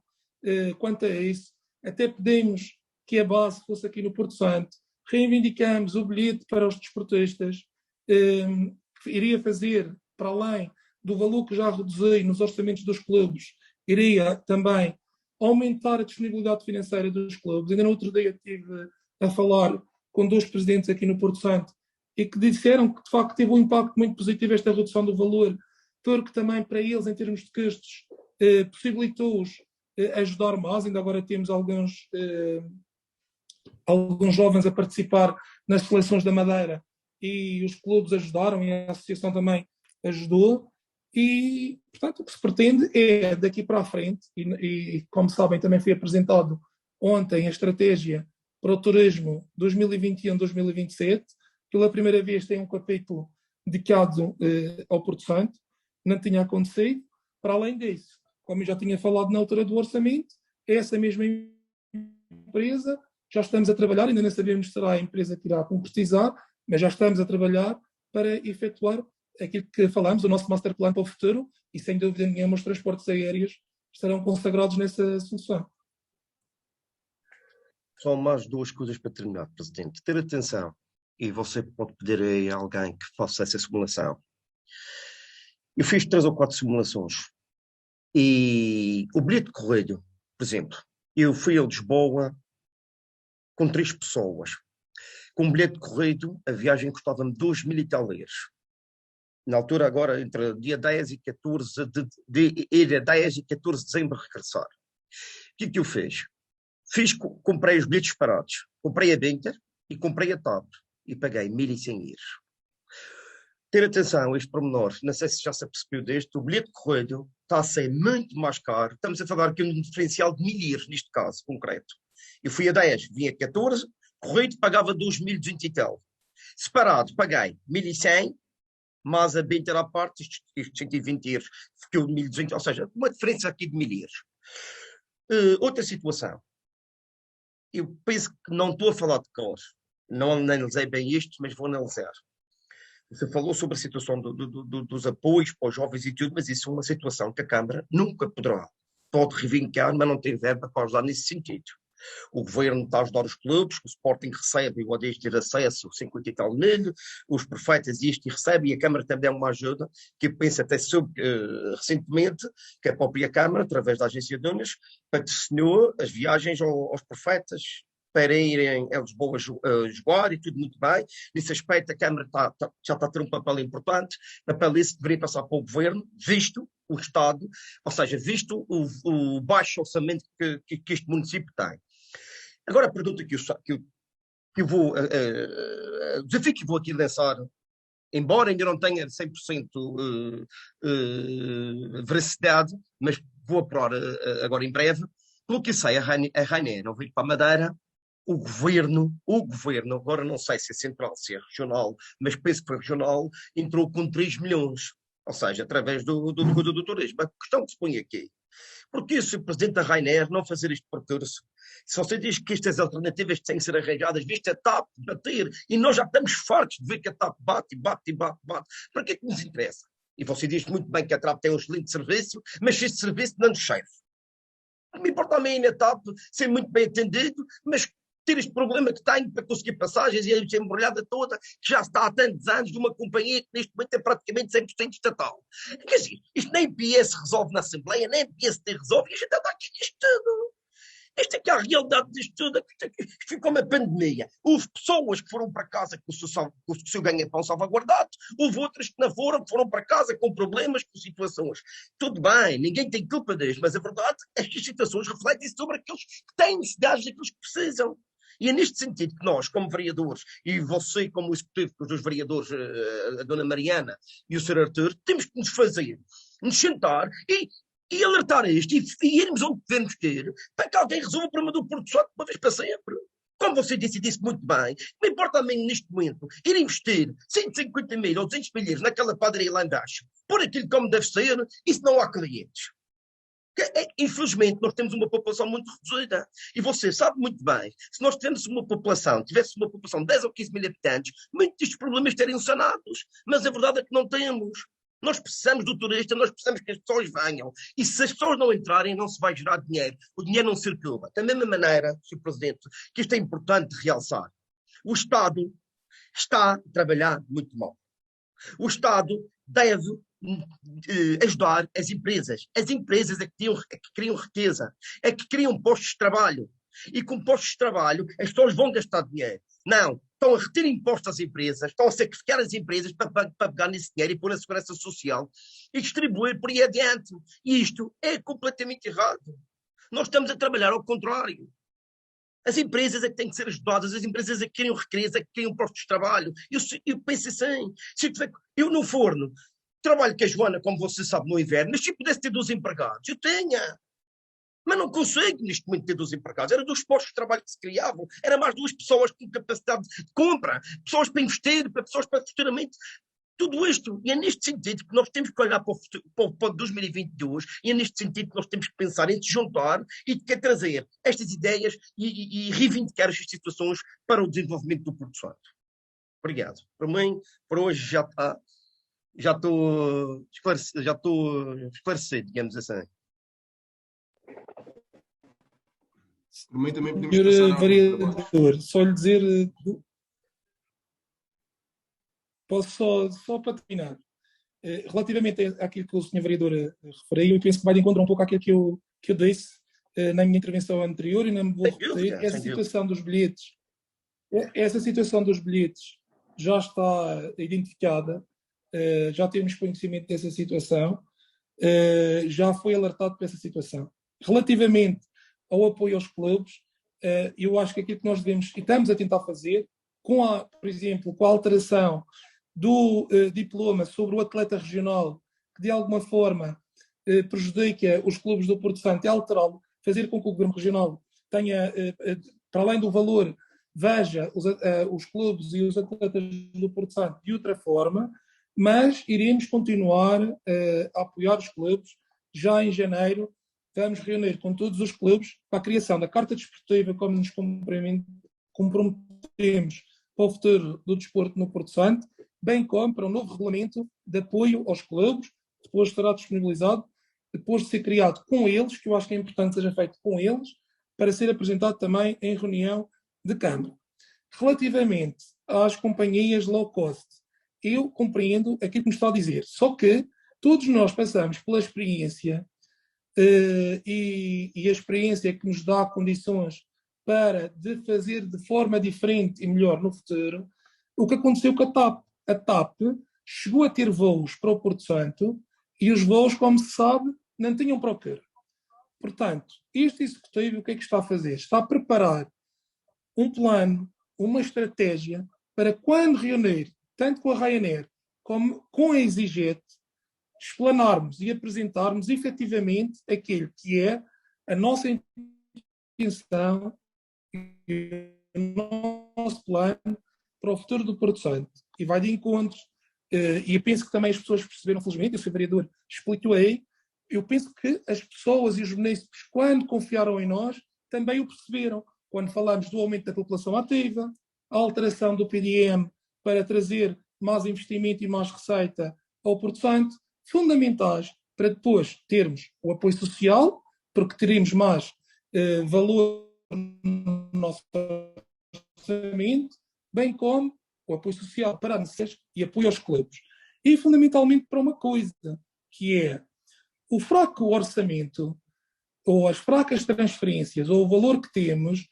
quanto a isso, até pedimos que a base fosse aqui no Porto Santo, reivindicamos o bilhete para os desportistas, que iria fazer, para além do valor que já reduzi nos orçamentos dos clubes, iria também aumentar a disponibilidade financeira dos clubes. Ainda no outro dia estive a falar com 2 presidentes aqui no Porto Santo e que disseram que de facto teve um impacto muito positivo esta redução do valor, porque também para eles, em termos de custos, possibilitou-os ajudar mais. Ainda agora temos alguns jovens a participar nas seleções da Madeira e os clubes ajudaram e a associação também ajudou. E, portanto, o que se pretende é, daqui para a frente, e como sabem, também foi apresentado ontem a estratégia para o turismo 2021-2027. Pela primeira vez tem um capítulo dedicado ao Porto Santo, não tinha acontecido. Para além disso, como eu já tinha falado na altura do orçamento, essa mesma empresa, já estamos a trabalhar, ainda não sabemos se será a empresa que irá concretizar, mas já estamos a trabalhar para efetuar aquilo que falamos, o nosso master plan para o futuro, e sem dúvida nenhuma os transportes aéreos estarão consagrados nessa solução. Só mais 2 coisas para terminar, Presidente. Ter atenção, e você pode pedir a alguém que faça essa simulação. Eu fiz 3 ou 4 simulações, e o bilhete de correio, por exemplo, eu fui a Lisboa com 3 pessoas. Com um bilhete de correio, a viagem custava-me 2.000 e tal euros. Na altura, agora, entre dia 10 e 14 de 10 e 14 de dezembro, regressar. O que eu fiz? Comprei os bilhetes parados. Comprei a Binter e comprei a TAP. E paguei 1.100 euros. Ter atenção a este pormenor, não sei se já se apercebeu deste, o bilhete de correio está a ser muito mais caro. Estamos a falar aqui de um diferencial de 1.000 euros, neste caso concreto. Eu fui a 10, vim a 14, corrido pagava 2.200 e tal. Separado, paguei 1.100, mas a Binter à parte, estes 120 euros, ficou 1.200, ou seja, uma diferença aqui de 1.000 euros. Outra situação. Eu penso que não estou a falar de cor. Não analisei bem isto, mas vou analisar. Você falou sobre a situação dos apoios para os jovens e tudo, mas isso é uma situação que a Câmara nunca pode reivindicar, mas não tem verba para ajudar nesse sentido. O governo está a ajudar os clubes, o Sporting recebe, o Odês ter acesso, 50 e tal mil, os prefeitos isto e recebe, e a Câmara também é uma ajuda, que eu penso até soube recentemente, que a própria Câmara, através da Agência de Dunas, patrocinou as viagens aos prefeitos para irem a Lisboa jogar e tudo muito bem. Nesse aspecto, a Câmara já está a ter um papel importante, papel esse que deveria passar para o governo, visto o Estado, ou seja, visto o baixo orçamento que este município tem. Agora a pergunta que eu vou, o desafio que vou aqui lançar, embora ainda não tenha 100% veracidade, mas vou apurar agora em breve, pelo que eu sei, a Ryanair, ao vir para a Madeira, o governo, agora não sei se é central, se é regional, mas penso que foi regional, entrou com 3 milhões, ou seja, através do turismo. A questão que se põe aqui, porque se o presidente da Ryanair não fazer este percurso, se você diz que estas alternativas têm que ser arranjadas, visto a TAP bater, e nós já estamos fartos de ver que a TAP bate, para que é que nos interessa? E você diz muito bem que a TAP tem um excelente serviço, mas se este serviço não nos serve. Não me importa a mim na TAP ser muito bem atendido, mas ter este problema que tenho para conseguir passagens e a embrulhada toda, que já está há tantos anos de uma companhia que neste momento é praticamente 100% estatal. Quer dizer, isto nem PS resolve na Assembleia, nem PSD resolve, e a gente está aqui nisto tudo. Esta é que é a realidade disto tudo. Isto ficou uma pandemia. Houve pessoas que foram para casa com o seu ganha-pão salvaguardado, houve outras que não foram, que foram para casa com problemas, com situações. Tudo bem, ninguém tem culpa disto, mas a verdade é que as situações refletem sobre aqueles que têm necessidades, daqueles que precisam. E é neste sentido que nós, como vereadores, e você como executivo dos vereadores, a dona Mariana e o Sr. Artur, temos que nos sentar e alertar isto e irmos onde devemos ter para que alguém resolva o problema do Porto Santo de uma vez para sempre. Como você disse muito bem, não importa a mim neste momento ir investir 150 mil ou 200 mil euros naquela padaria lá embaixo, por aquilo como deve ser, e se não há clientes. Infelizmente, nós temos uma população muito reduzida. E você sabe muito bem, se nós tivesse uma população de 10 ou 15 mil habitantes, muitos destes problemas teriam sanados. Mas a verdade é que não temos. Nós precisamos do turista, nós precisamos que as pessoas venham. E se as pessoas não entrarem, não se vai gerar dinheiro. O dinheiro não circula. Da mesma maneira, Sr. Presidente, que isto é importante realçar. O Estado está a trabalhar muito mal. O Estado deve ajudar as empresas. As empresas é que criam riqueza, é que criam postos de trabalho. E com postos de trabalho, as pessoas vão gastar dinheiro. Não, estão a retirar impostos às empresas, estão a sacrificar as empresas para pegar nesse dinheiro e pôr na segurança social e distribuir por aí adiante. E isto é completamente errado. Nós estamos a trabalhar ao contrário. As empresas é que têm que ser ajudadas, as empresas é que criam riqueza, é que criam postos de trabalho. Eu penso assim, eu no forno trabalho com a Joana, como você sabe, no inverno, mas se eu pudesse ter 2 empregados, eu tenha. Mas não consigo neste momento ter 2 empregados. Era 2 postos de trabalho que se criavam, era mais 2 pessoas com capacidade de compra, pessoas para investir, pessoas para futuramente. Tudo isto, e é neste sentido que nós temos que olhar para 2022, e é neste sentido que nós temos que pensar em se juntar e de trazer estas ideias e reivindicar estas situações para o desenvolvimento do Porto Santo. Obrigado. Para mim, por hoje já estou esclarecido, digamos assim. Por mim também podemos Senhor passar vereador, só lhe dizer, posso só para terminar, relativamente àquilo que o senhor vereador referiu, eu penso que vai de encontro um pouco àquilo que eu disse na minha intervenção anterior e não me vou repetir. Essa situação dos bilhetes já está identificada, já temos conhecimento dessa situação, já foi alertado para essa situação. Relativamente ao apoio aos clubes, eu acho que aquilo que nós devemos, e estamos a tentar fazer, por exemplo, com a alteração do diploma sobre o atleta regional, que de alguma forma prejudica os clubes do Porto Santo, é alterá-lo, fazer com que o Governo Regional tenha, para além do valor, veja os clubes e os atletas do Porto Santo de outra forma, mas iremos continuar a apoiar os clubes. Já em janeiro vamos reunir com todos os clubes para a criação da Carta Desportiva, como nos comprometemos para o futuro do desporto no Porto Santo, bem como para um novo regulamento de apoio aos clubes, depois será disponibilizado, depois de ser criado com eles, que eu acho que é importante que seja feito com eles, para ser apresentado também em reunião de Câmara. Relativamente às companhias low cost, eu compreendo aquilo que me está a dizer, só que todos nós passamos pela experiência e a experiência que nos dá condições para de fazer de forma diferente e melhor no futuro, o que aconteceu com a TAP. A TAP chegou a ter voos para o Porto Santo e os voos, como se sabe, não tinham procura. Portanto, este executivo o que é que está a fazer? Está a preparar um plano, uma estratégia para quando reunir, tanto com a Ryanair como com a EasyJet, explanarmos e apresentarmos efetivamente aquilo que é a nossa intenção e o nosso plano para o futuro do Porto Santo. E vai de encontros, e eu penso que também as pessoas perceberam, felizmente, o Sr. Vereador explicou aí, eu penso que as pessoas e os jornalistas, quando confiaram em nós, também o perceberam. Quando falamos do aumento da população ativa, a alteração do PDM para trazer mais investimento e mais receita ao Porto Santo, fundamentais para depois termos o apoio social, porque teremos mais valor no nosso orçamento, bem como o apoio social para as necessidades e apoio aos clubes. E fundamentalmente para uma coisa, que é o fraco orçamento, ou as fracas transferências, ou o valor que temos,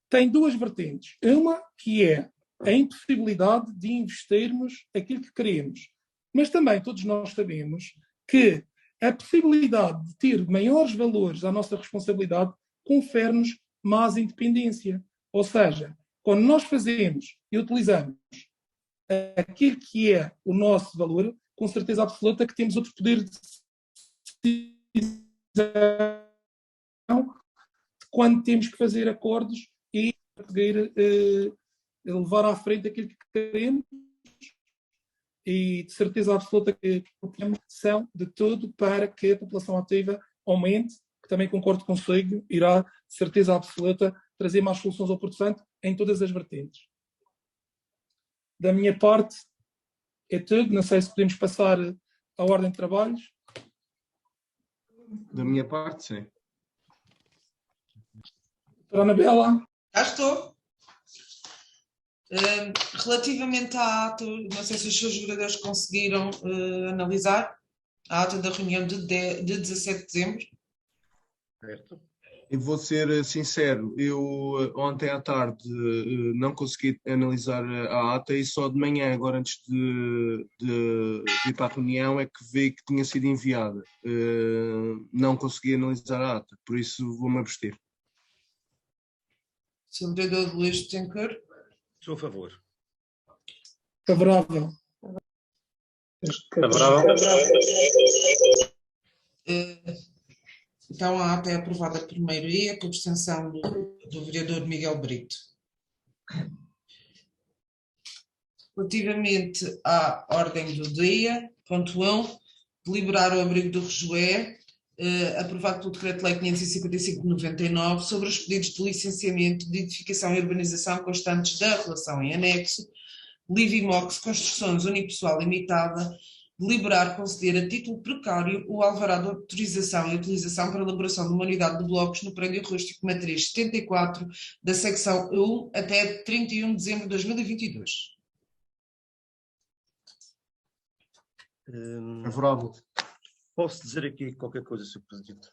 tem duas vertentes. Uma que é a impossibilidade de investirmos aquilo que queremos. Mas também todos nós sabemos que a possibilidade de ter maiores valores à nossa responsabilidade confere-nos mais independência. Ou seja, quando nós fazemos e utilizamos aquilo que é o nosso valor, com certeza absoluta que temos outro poder de decisão quando temos que fazer acordos e poder levar à frente aquilo que queremos, e de certeza absoluta que temos ação de tudo para que a população ativa aumente, que também concordo consigo, irá, de certeza absoluta, trazer mais soluções ao Porto Santo em todas as vertentes. Da minha parte, é tudo. Não sei se podemos passar à ordem de trabalhos. Da minha parte, sim. Doutora Anabela. Já estou. Relativamente à ata, não sei se os seus vereadores conseguiram analisar a ata da reunião de 17 de dezembro. Certo. Eu vou ser sincero, eu ontem à tarde não consegui analisar a ata e só de manhã, agora antes de ir para a reunião, é que vi que tinha sido enviada. Não consegui analisar a ata, por isso vou-me abster. Sr. Vereador Luís Tenqueiro. Sou a favor. Favorável. Favorável. Então a ata é aprovada por maioria, com abstenção do vereador Miguel Brito. Relativamente à ordem do dia, ponto 1, deliberar o abrigo do Rejoé, aprovado pelo Decreto-Lei 555 de 99, sobre os pedidos de licenciamento de edificação e urbanização constantes da relação em anexo, Livimox Construções Unipessoal Limitada, deliberar conceder a título precário o alvará de autorização e utilização para a elaboração de uma unidade de blocos no prédio rústico matriz 74 da secção 1 até 31 de dezembro de 2022. Favorável. Posso dizer aqui qualquer coisa, Sr. Presidente?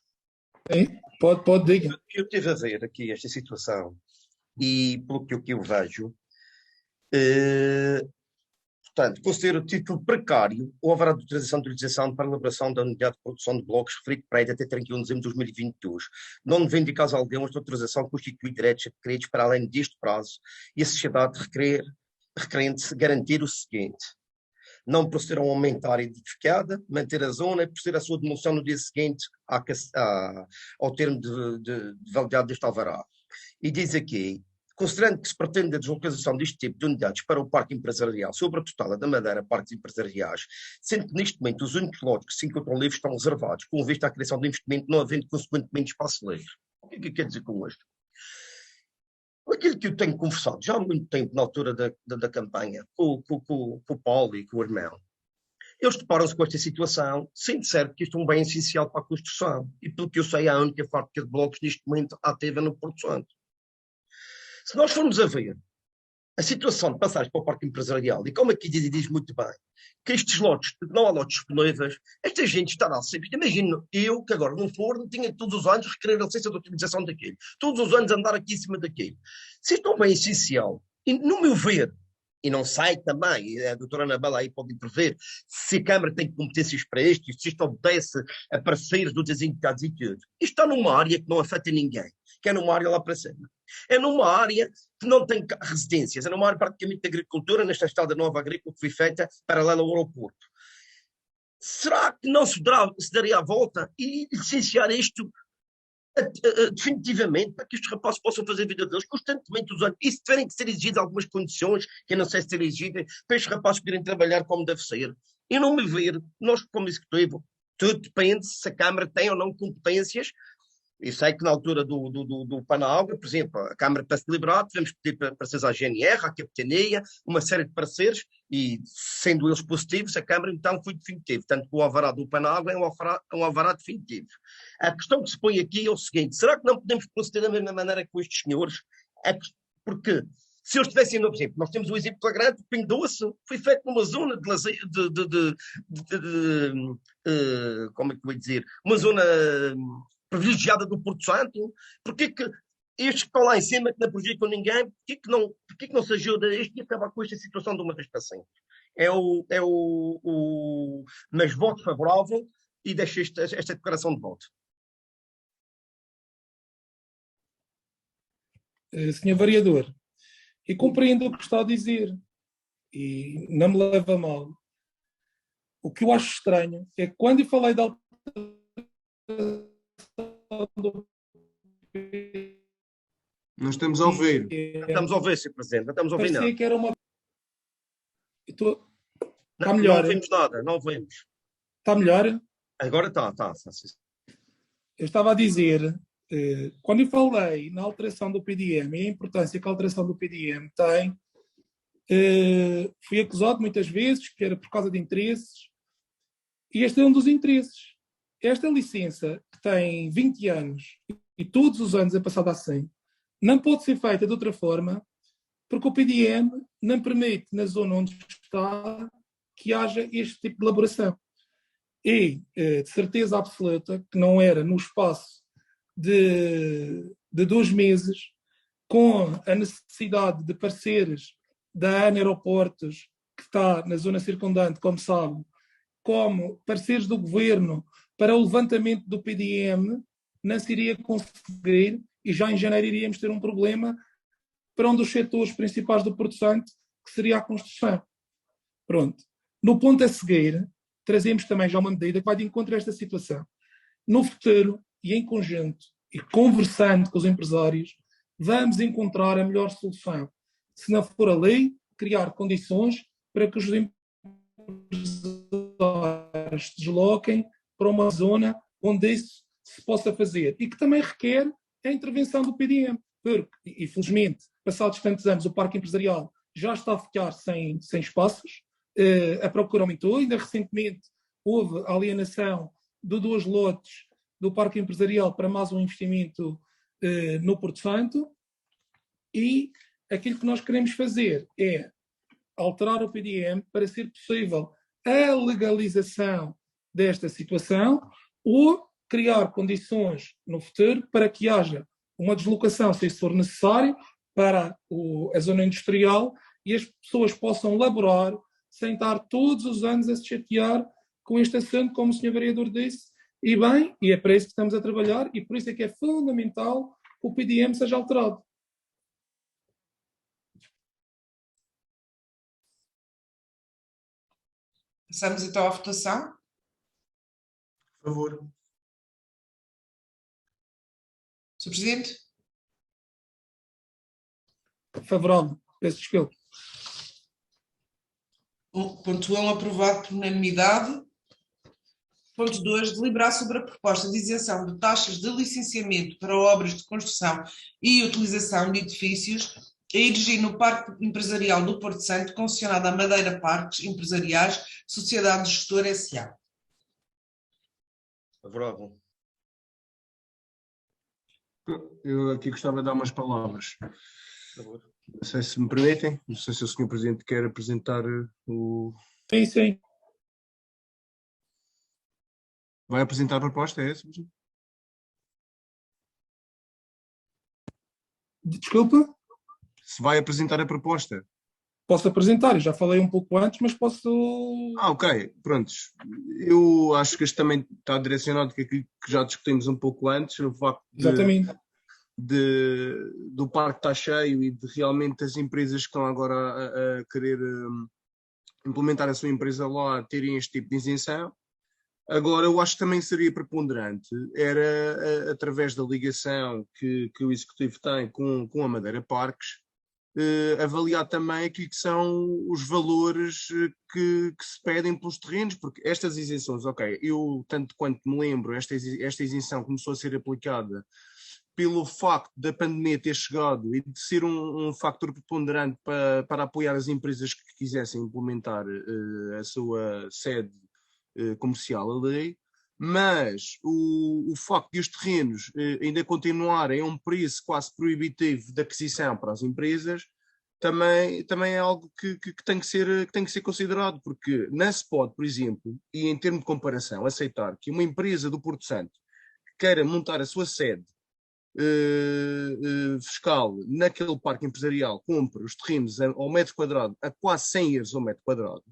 Sim, pode diga. Eu estive a ver aqui esta situação e, pelo que eu vejo, portanto, conceder o título precário ou alvará de autorização de utilização para a elaboração da unidade de produção de blocos referido prédio até 31 de dezembro de 2022, não devendo, em caso algum, esta autorização constituir direitos adquiridos para além deste prazo e a sociedade requerente garantir o seguinte: não proceder a um aumento da área edificada, manter a zona e proceder à sua demolição no dia seguinte ao termo de validade deste alvará. E diz aqui, considerando que se pretende a deslocalização deste tipo de unidades para o parque empresarial sobre a tutela da Madeira Parques Empresariais, sendo que neste momento os únicos lotes que se encontram livres estão reservados, com vista à criação de investimento, não havendo consequentemente espaço livre. O que é que quer dizer com isto? Aquilo que eu tenho conversado já há muito tempo, na altura da campanha, com o Paulo e com o irmão, eles deparam-se com esta situação, sendo certo que isto é um bem essencial para a construção. E pelo que eu sei, é a única fábrica de blocos neste momento ativa no Porto Santo. Se nós formos a ver a situação de passagem para o parque empresarial, e como aqui diz muito bem, que estes lotes, não há lotes disponíveis, esta gente estará sempre. Imagino eu que agora no forno tinha todos os anos requerer a licença de utilização daquilo, todos os anos andar aqui em cima daquilo. Se isto é um bem essencial, e no meu ver, e não sai também, e a doutora Anabela aí pode intervir, se a Câmara tem competências para isto, se isto obedece a parceiros de outras entidades e tudo. Isto está numa área que não afeta ninguém, que é numa área lá para cima. É numa área que não tem residências, é numa área praticamente de agricultura, nesta estrada nova agrícola que foi feita paralela ao aeroporto. Será que não se daria a volta e licenciar isto definitivamente para que estes rapazes possam fazer a vida deles constantemente usando? E se tiverem que ser exigidas algumas condições, que eu não sei se serem exigidas, para estes rapazes poderem trabalhar como deve ser? E não me ver, nós como executivo, tudo depende se a Câmara tem ou não competências. Eu sei que na altura do Panágua, por exemplo, a Câmara para se liberar, tivemos que pedir parceiros à GNR, à Capitania, uma série de parceiros, e sendo eles positivos, a Câmara então foi definitivo. Tanto que o alvará do Panágua é um alvará definitivo. A questão que se põe aqui é o seguinte: será que não podemos proceder da mesma maneira com estes senhores? Porque se eles tivessem, por exemplo, nós temos um exemplo flagrante, o Pinho Doce foi feito numa zona de lazer, como é que eu vou dizer, uma zona privilegiada do Porto Santo. Porquê que estes que estão lá em cima, que não prejudicam ninguém, porquê que não se ajuda a este e acabar com esta situação de uma vez para sempre? Mas voto favorável e deixo esta declaração de voto. Senhor Vereador, e compreendo o que está a dizer e não me leva a mal. O que eu acho estranho é que quando eu falei da alteração do Não estamos a ouvir. Não estamos a ouvir, Sr. Presidente. Não estamos a ouvir nada. Que era uma... Está Não, melhor. não ouvimos nada, não ouvimos. Está melhor? Agora está. Eu estava a dizer, quando eu falei na alteração do PDM e a importância que a alteração do PDM tem, fui acusado muitas vezes que era por causa de interesses, e este é um dos interesses. Esta licença, que tem 20 anos e todos os anos é passada assim, não pode ser feita de outra forma, porque o PDM não permite, na zona onde está, que haja este tipo de elaboração. E, de certeza absoluta, que não era no espaço de 2 meses, com a necessidade de parceiros da ANA Aeroportos, que está na zona circundante, como sabe, como parceiros do governo para o levantamento do PDM, não se iria conseguir, e já em janeiro iríamos ter um problema para um dos setores principais do Porto Santo, que seria a construção. Pronto. No ponto a seguir, trazemos também já uma medida que vai de encontro a esta situação. No futuro, e em conjunto, e conversando com os empresários, vamos encontrar a melhor solução. Se não for a lei, criar condições para que os empresários se desloquem para uma zona onde isso se possa fazer e que também requer a intervenção do PDM, porque, infelizmente, passados tantos anos, o parque empresarial já está a ficar sem espaços, a procura aumentou, ainda recentemente houve a alienação de 2 lotes do parque empresarial para mais um investimento no Porto Santo, e aquilo que nós queremos fazer é alterar o PDM para ser possível a legalização desta situação ou criar condições no futuro para que haja uma deslocação, se isso for necessário, para a zona industrial e as pessoas possam laborar sem estar todos os anos a se chatear com este assunto, como o Sr. Vereador disse, e bem, e é para isso que estamos a trabalhar, e por isso é que é fundamental que o PDM seja alterado. Passamos então à votação. Por favor. Sr. Presidente? Favorável. Peço desculpa. Ponto 1, aprovado por unanimidade. Ponto 2, deliberar sobre a proposta de isenção de taxas de licenciamento para obras de construção e utilização de edifícios a erigir no Parque Empresarial do Porto Santo, concessionado à Madeira Parques Empresariais, Sociedade Gestora S.A. Favorável. Eu aqui gostava de dar umas palavras. Por favor. Não sei se me permitem. Não sei se o Sr. Presidente quer apresentar o... Sim, sim. Vai apresentar a proposta, é isso? Desculpa. Se vai apresentar a proposta. Posso apresentar, eu já falei um pouco antes, mas posso... Ok, prontos. Eu acho que este também está direcionado com aquilo que já discutimos um pouco antes, o facto Exatamente. do parque estar cheio e de realmente as empresas que estão agora a querer implementar a sua empresa lá terem este tipo de isenção. Agora, eu acho que também seria preponderante, era através da ligação que o Executivo tem com a Madeira Parques, avaliar também aquilo que são os valores que se pedem pelos terrenos, porque estas isenções, ok, eu tanto quanto me lembro, esta isenção começou a ser aplicada pelo facto da pandemia ter chegado e de ser um fator preponderante para apoiar as empresas que quisessem implementar a sua sede comercial a lei, mas o facto de os terrenos ainda continuarem a um preço quase proibitivo de aquisição para as empresas também é algo que tem que ser considerado, porque não se pode, por exemplo, e em termos de comparação, aceitar que uma empresa do Porto Santo queira montar a sua sede fiscal naquele parque empresarial, compra os terrenos ao metro quadrado a quase 100 euros ao metro quadrado,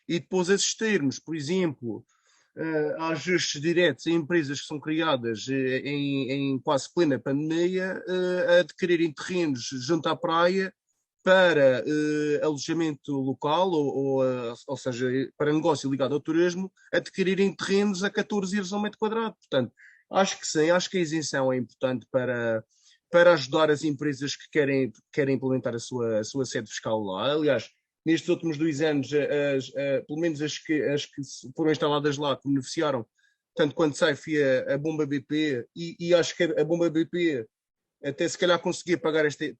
e depois assistirmos, por exemplo, a ajustes diretos a empresas que são criadas em quase plena pandemia, a adquirirem terrenos junto à praia para alojamento local, ou seja, para negócio ligado ao turismo, adquirirem terrenos a 14 euros ao metro quadrado. Portanto, acho que sim, acho que a isenção é importante para ajudar as empresas que querem implementar a sua sede fiscal lá. Aliás, nestes últimos 2 anos, pelo menos as que foram instaladas lá, que beneficiaram, tanto quanto sei, foi a Bomba BP, e acho que a Bomba BP até se calhar conseguia pagar este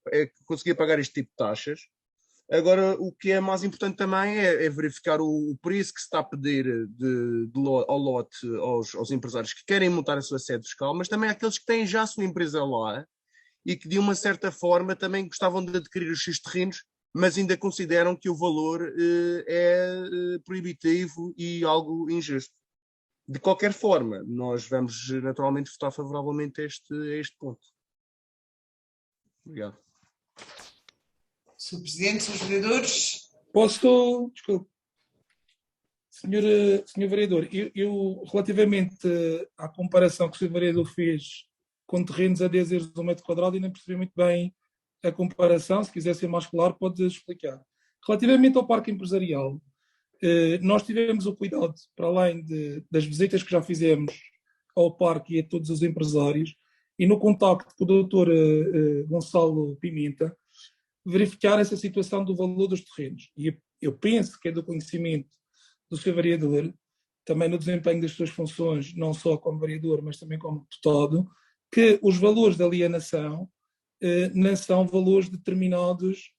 tipo de taxas. Agora, o que é mais importante também é verificar o preço que se está a pedir ao lote aos empresários que querem montar a sua sede fiscal, mas também àqueles que têm já a sua empresa lá e que, de uma certa forma, também gostavam de adquirir os seus terrenos, mas ainda consideram que o valor é proibitivo e algo injusto. De qualquer forma, nós vamos naturalmente votar favoravelmente a este ponto. Obrigado. Sr. Presidente, Srs. Vereadores. Desculpe. Senhor Vereador, eu relativamente à comparação que o Sr. Vereador fez com terrenos a 10 euros ao metro quadrado, ainda não percebi muito bem a comparação. Se quiser ser mais claro, pode explicar. Relativamente ao parque empresarial, nós tivemos o cuidado, para além das visitas que já fizemos ao parque e a todos os empresários, e no contacto com o Dr. Gonçalo Pimenta, verificar essa situação do valor dos terrenos. E eu penso que é do conhecimento do Sr. Vereador, também no desempenho das suas funções, não só como vereador, mas também como deputado, que os valores de alienação não são valores determinados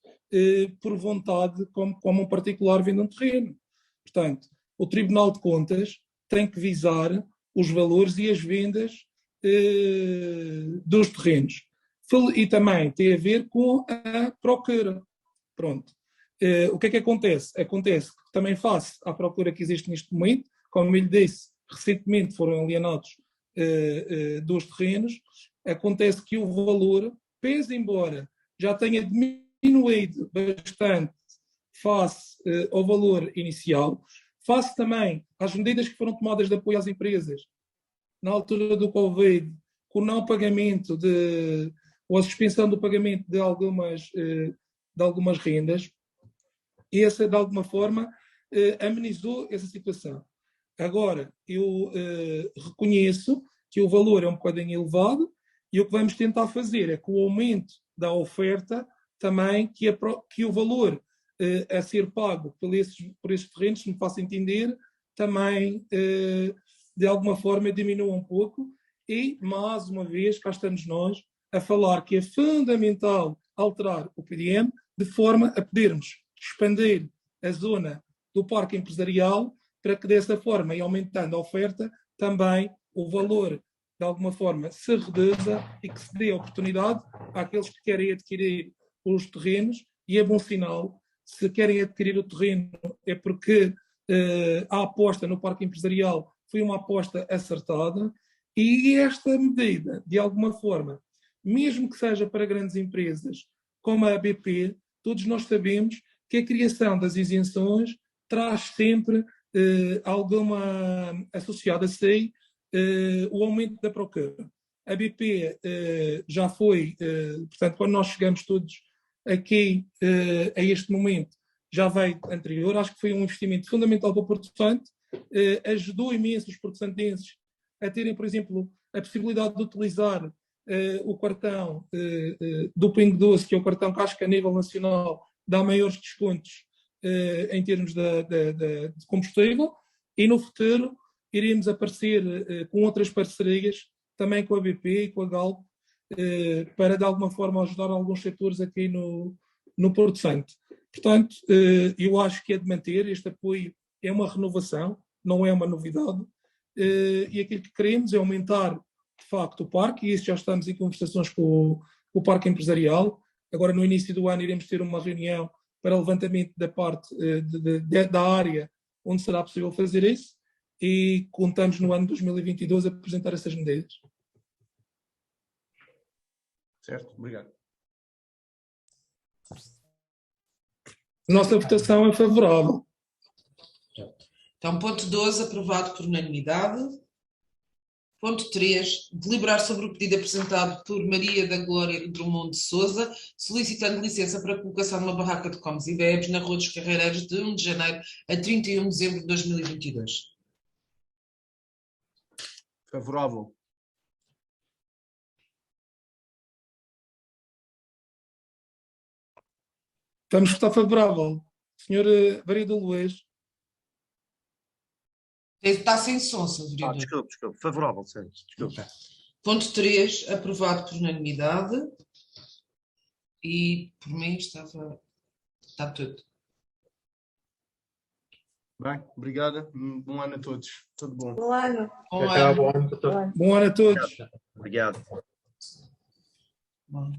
por vontade, como um particular vende um terreno. Portanto, o Tribunal de Contas tem que visar os valores e as vendas dos terrenos. E também tem a ver com a procura. Pronto. O que é que acontece? Acontece que também face à procura que existe neste momento, como ele disse, recentemente foram alienados 2 terrenos, acontece que o valor, pese embora já tenha diminuído bastante face ao valor inicial, face também às medidas que foram tomadas de apoio às empresas na altura do Covid, com o não pagamento ou a suspensão do pagamento de algumas rendas, essa, de alguma forma, amenizou essa situação. Agora, eu reconheço que o valor é um bocadinho elevado e o que vamos tentar fazer é que o aumento da oferta também, que o valor a ser pago por esses terrenos, se me faço entender, também de alguma forma diminua um pouco e, mais uma vez, cá estamos nós a falar que é fundamental alterar o PDM de forma a podermos expandir a zona do parque empresarial para que dessa forma, e aumentando a oferta, também o valor de alguma forma se reduza e que se dê oportunidade àqueles que querem adquirir os terrenos, e é bom sinal, se querem adquirir o terreno é porque a aposta no parque empresarial foi uma aposta acertada, e esta medida, de alguma forma, mesmo que seja para grandes empresas como a BP, todos nós sabemos que a criação das isenções traz sempre alguma associada a si o aumento da procura. A BP já foi, portanto, quando nós chegamos todos aqui a este momento, já veio anterior, acho que foi um investimento fundamental para o Porto Santo, ajudou imenso os porto-santenses a terem, por exemplo, a possibilidade de utilizar o cartão do Pingo Doce, que é o cartão que acho que a nível nacional dá maiores descontos em termos de combustível, e no futuro iremos aparecer com outras parcerias, também com a BP e com a Galp, para de alguma forma ajudar alguns setores aqui no Porto Santo. Portanto, eu acho que é de manter, este apoio é uma renovação, não é uma novidade, e aquilo que queremos é aumentar de facto o parque, e isso já estamos em conversações com o parque empresarial. Agora no início do ano iremos ter uma reunião para levantamento da parte da área onde será possível fazer isso, e contamos no ano 2022 a apresentar essas medidas. Certo, obrigado. Nossa votação é favorável. Então, ponto 12, aprovado por unanimidade. Ponto 3, deliberar sobre o pedido apresentado por Maria da Glória Drummond de Sousa, solicitando licença para a colocação de uma barraca de comes e bebes na Rua dos Carreireiros de 1 de janeiro a 31 de dezembro de 2022. Favorável. Vamos votar favorável. Senhor vereador Luís. Está sem som, Sr. Vereador. Desculpe. Favorável, sim. Desculpe. Ponto 3, aprovado por unanimidade. E por mim está tudo. Bem, obrigada. Bom ano a todos. Tudo bom. Bom ano. Bom ano. Bom ano a todos. Obrigado. Bom.